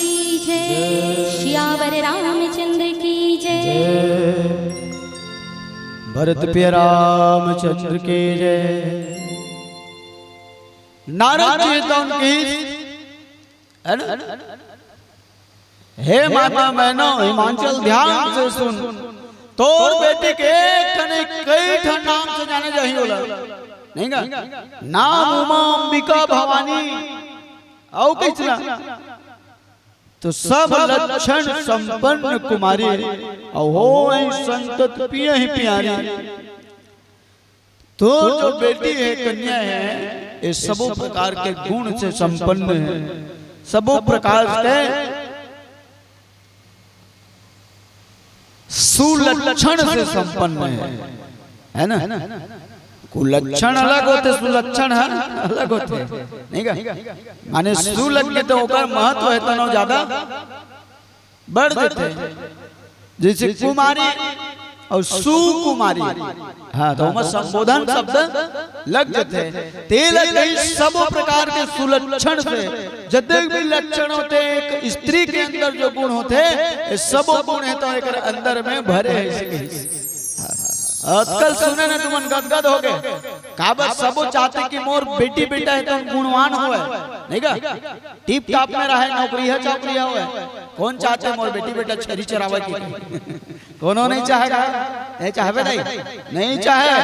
की जय, श्यावर रामचंद्र की जय। भरत प्रिय रामचंद्र की जय। नारद जी तो उनकी है ना, हे माता बहनों हिमाचल ध्यान से सुन, तोर बेटी के एक ठन कई ठन नाम से जाने जाही होला नहीं का नाम उमा अंबिका भवानी औ कैसना तो सब लक्षण संपन्न कुमारी और हो संतत पिय ही प्यारी। तो जो बेटी है कन्या है ये सबों प्रकार के गुण से संपन्न है, सबों प्रकार से सुलक्षण से संपन्न है ना। कुलक्षण अलग होते सुलक्षण अलग होते नहीं का माने सुलग तो ओकर महत्व है तो ज्यादा बढ़ जाते जैसे कुमारी और सुकुमारी। हाँ तो हम संबोधन शब्द लग जाते तेल सब प्रकार के सुलक्षण से जितने भी लक्षण होते एक स्त्री के अंदर जो गुण होते सब गुण है तो एक अंदर में भरे है। आजकल सुने ना तुम गदगद हो गए काबर सबो चाहते कि मोर बेटी बेटा है तो गुणवान होए नहीं का टिप टाप में रहे नौकरी है चाकरी है कौन चाहते मोर बेटी बेटा छरी चरावे की कोनो नहीं चाहेगा नहीं चाहबे नहीं चाहे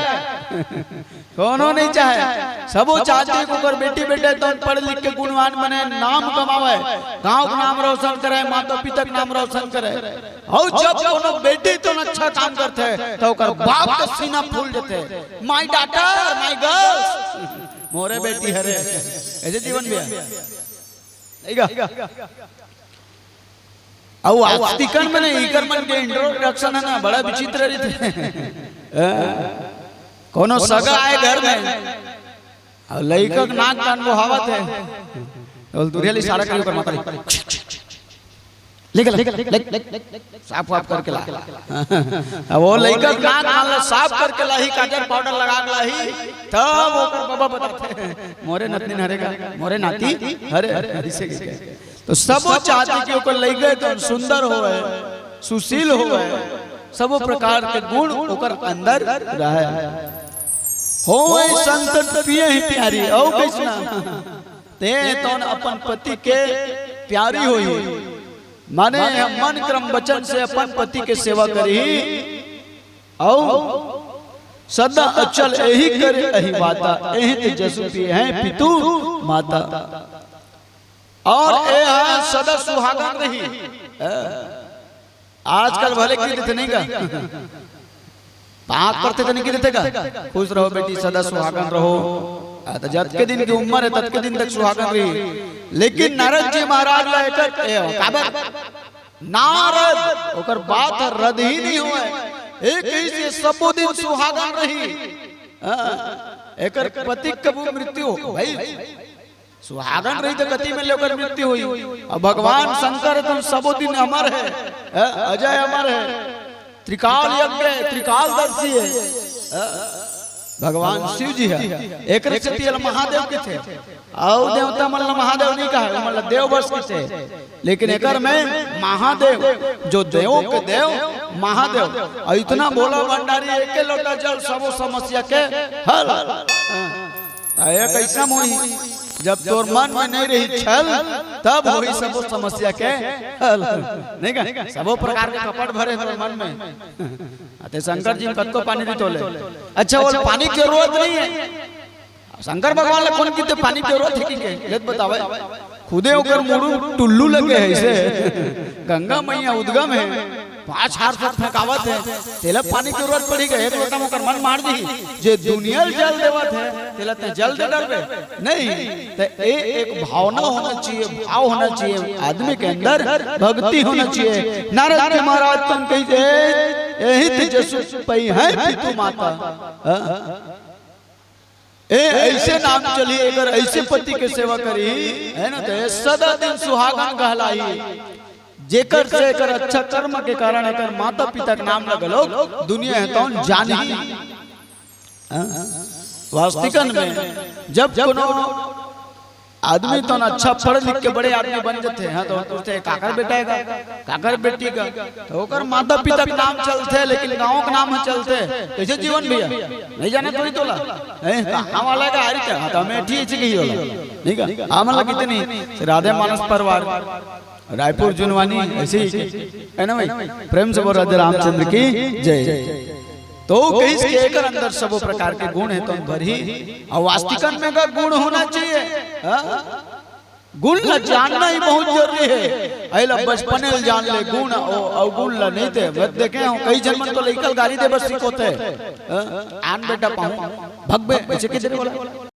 कोनो नहीं चाहे सबो चाहते को कर बेटी बेटे तो पढ़ लिख के गुणवान बने नाम कमावे गांव का नाम रोशन करे माता पिता का नाम रोशन करे और जब कोनो बेटी तो अच्छा काम करते तो ओकर बाप का सीना फूल जाते माय डॉटर माय गर्ल्स मोरे बेटी हरे ऐसे जीवन भी है नहीं का औ आस्तिकन में इकर मन के इंट्रोडक्शन है ना बड़ा विचित्र रीते कोनो सगा आए घर में और लइका के नाक कान बहावत है और दुरिया इशारा करी ऊपर माता लेके साफ वाफ करके ला वो लइका के नाक कान साफ करके लाही काजल पाउडर लगा के लाही तब ओकर बाबा बताते मोरे नतनी हरेगा मोरे नाती हरे ऐसे तो सब चाहते कि ओकर लइका तो सुंदर होवे सुशील होवे सब प्रकार के गुण ओकर अंदर रहे होए संतत पिए ही प्यारी औ कैसना ते तौन अपन पति के प्यारी होई माने मन क्रम वचन से अपन पति के सेवा करी औ सदा अचल यही करे यही बाता यही ते जसु पिए हैं पितु माता और ए सदा सुहागन रही। आजकल भले की देते नहीं का पाक करते तो नहीं की देते का खुश रहो बेटी सदा सुहागन रहो तो जब के दिन की उम्र है तब के दिन तक सुहागन रही। लेकिन नारद जी महाराज नारद ओकर बात रद्द ही नहीं हुआ एक ही से सबो दिन सुहागन रही एकर पति कब मृत्यु भाई सुहागन रही तो गति में लेकर मृत्यु हुई और भगवान शंकर तुम सबो दिन अमर है अजय अमर है त्रिकाल यज्ञ त्रिकालदर्शी है भगवान शिव जी है एक महादेव के थे और देवता मतलब महादेव नहीं कहा मतलब देव वर्ष के थे लेकिन एकर में महादेव जो देवों के देव महादेव और इतना बोला भंडारी एक लोटा जल सबो समस्या के हल एक ऐसा मोही जब तोर मन में नहीं रही छल तब होई सबो समस्या के हल नहीं का सबो प्रकार के कपट भरे तोर मन में अते शंकर जी कतको पानी दी तोले अच्छा वो पानी की जरूरत नहीं है शंकर भगवान ले कौन की पानी की जरूरत है कि लेत बतावे खुदे ओकर मुड़ू टुल्लू लगे है इसे गंगा मैया उद्गम है 5 हाथ तक थकावत है तेला पानी की जरूरत पड़ी गए एक लोटा ओकर मन मार दी जे दुनिया जल देवत है तेला ते जल दे डरबे नहीं ते एक भावना होना चाहिए भाव होना चाहिए आदमी के अंदर भक्ति होना चाहिए। नारद जी महाराज तुम कहिए यही तेजस्वी पई है पितु माता ऐसे नाम चलिए अगर ऐसे पति के सेवा करी है ना तो सदा दिन सुहागन कहलाई जेकर से एकर अच्छा कर्म के कारण एकर माता पिता के नाम लगलो दुनिया है तो जान ही वास्तविकन में जब कोनो आदमी तो ना अच्छा पढ़ लिख के बड़े आदमी बन जाते हैं तो पूछते काकर बेटा है काकर बेटी का तो ओकर माता पिता के नाम चलते लेकिन गांव के नाम चलते कैसे जीवन भैया नहीं जाने थोड़ी तोला हम वाला का हरी का तो मेठी ऐसी की होला ठीक है हम लगी कितनी राधे मानस परिवार रायपुर जुनवानी ऐसे ही है ना भाई प्रेम से बोल राधे रामचंद्र की जय। तो कहीं के एक अंदर सब प्रकार के गुण है तो भर ही और वास्तविकन में का गुण होना चाहिए गुण ला जानना ही बहुत जरूरी है अइला बचपन में जान ले गुण और गुण ला नहीं थे देखे हो कई जन्म तो लेकर गाड़ी दे बस सिकोते आन बेटा पाऊं भगबे ऐसे किधर बोला